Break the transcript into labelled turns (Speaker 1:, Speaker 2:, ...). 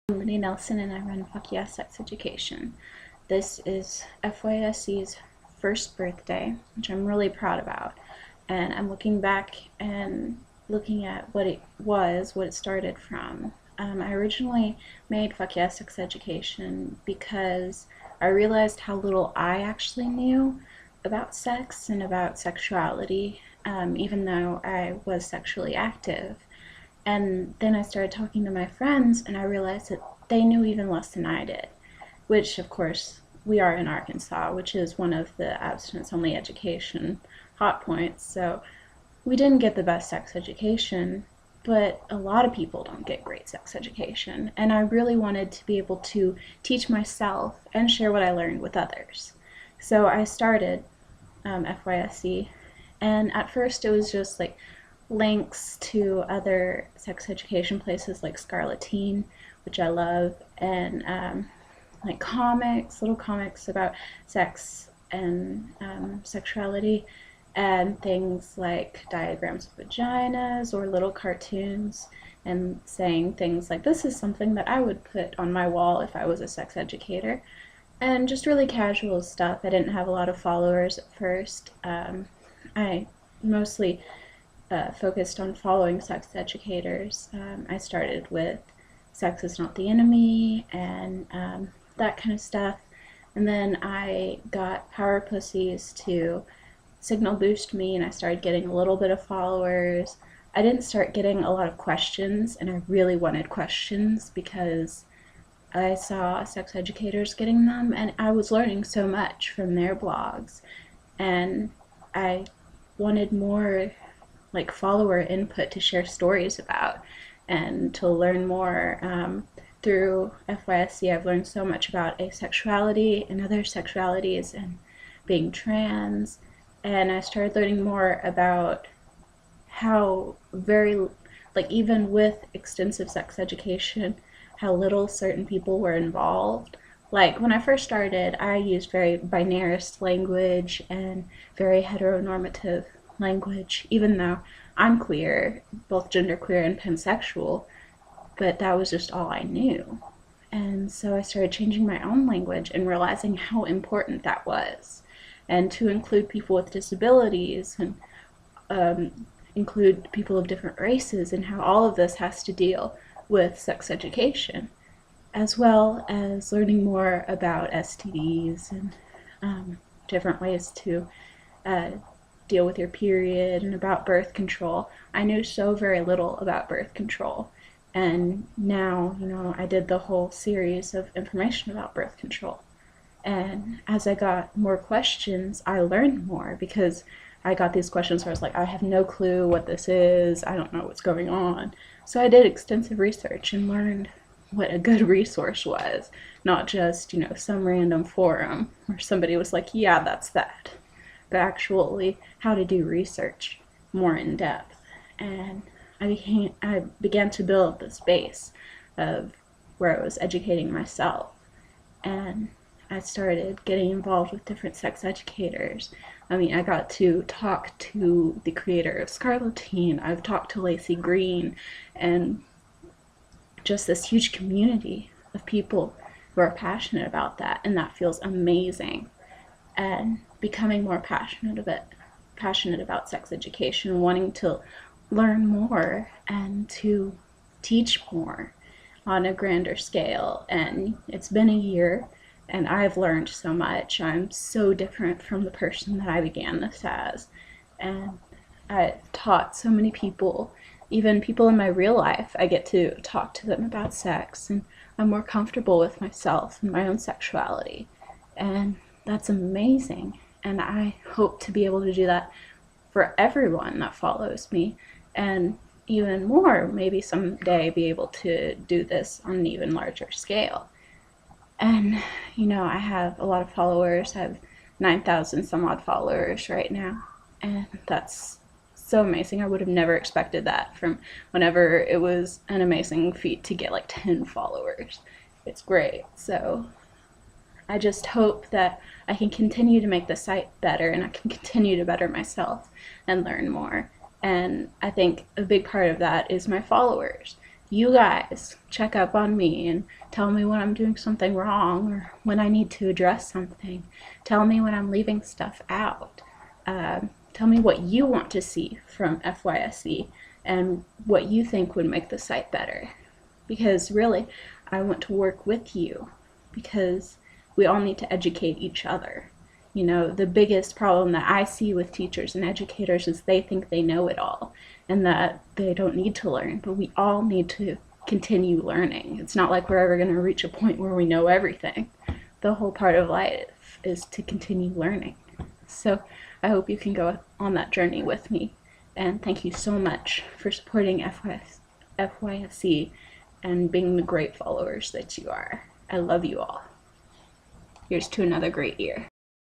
Speaker 1: I'm Renee Nelson and I run FYSE Sex Education. This is FYSE's first birthday, which I'm really proud about. And I'm looking back and looking at what it started from. I originally made FYSE Sex Education because I realized how little I actually knew about sex and about sexuality, even though I was sexually active. And then I started talking to my friends, and I realized that they knew even less than I did, which, of course, we are in Arkansas, which is one of the abstinence-only education hot points. So we didn't get the best sex education, but a lot of people don't get great sex education. And I really wanted to be able to teach myself and share what I learned with others. So I started FYSE, and at first it was just like links to other sex education places like Scarlet Teen, which I love, and like little comics about sex and sexuality, and things like diagrams of vaginas or little cartoons, and saying things like, this is something that I would put on my wall if I was a sex educator, and just really casual stuff. I didn't have a lot of followers at first. I mostly focused on following sex educators. I started with Sex is Not the Enemy and that kind of stuff. And then I got Power Pussies to signal boost me, and I started getting a little bit of followers. I didn't start getting a lot of questions, and I really wanted questions because I saw sex educators getting them, and I was learning so much from their blogs, and I wanted more like follower input to share stories about and to learn more. Through FYSE, I've learned so much about asexuality and other sexualities and being trans, and I started learning more about how even with extensive sex education, how little certain people were involved. Like, when I first started, I used very binarist language and very heteronormative language, even though I'm queer, both genderqueer and pansexual, but that was just all I knew. And so I started changing my own language and realizing how important that was, and to include people with disabilities and include people of different races, and how all of this has to deal with sex education, as well as learning more about STDs and different ways to deal with your period, and about birth control. I knew so very little about birth control, and now, I did the whole series of information about birth control. And as I got more questions, I learned more, because I got these questions where I was like, I have no clue what this is, I don't know what's going on. So I did extensive research and learned what a good resource was, not just, some random forum where somebody was like, yeah, that's that, but actually how to do research more in depth. And I began to build this base of where I was educating myself, and I started getting involved with different sex educators. I got to talk to the creator of Scarlet Teen. I've talked to Lacey Green, and just this huge community of people who are passionate about that, and that feels amazing. And becoming more passionate about sex education, wanting to learn more and to teach more on a grander scale. And it's been a year, and I've learned so much. I'm so different from the person that I began this as, and I've taught so many people, even people in my real life. I get to talk to them about sex, and I'm more comfortable with myself and my own sexuality, and that's amazing. And I hope to be able to do that for everyone that follows me, and even more, maybe someday be able to do this on an even larger scale. And I have a lot of followers. I have 9,000 some odd followers right now, and that's so amazing. I would have never expected that from whenever it was an amazing feat to get like 10 followers. It's great. So I just hope that I can continue to make the site better, and I can continue to better myself and learn more. And I think a big part of that is my followers, you guys check up on me and tell me when I'm doing something wrong or when I need to address something. Tell me when I'm leaving stuff out. Tell me what you want to see from FYSE and what you think would make the site better. Because really, I want to work with you because we all need to educate each other. You know, the biggest problem that I see with teachers and educators is they think they know it all and that they don't need to learn, but we all need to continue learning. It's not like we're ever going to reach a point where we know everything. The whole part of life is to continue learning. So I hope you can go on that journey with me. And thank you so much for supporting FYSE and being the great followers that you are. I love you all. Here's to another great year.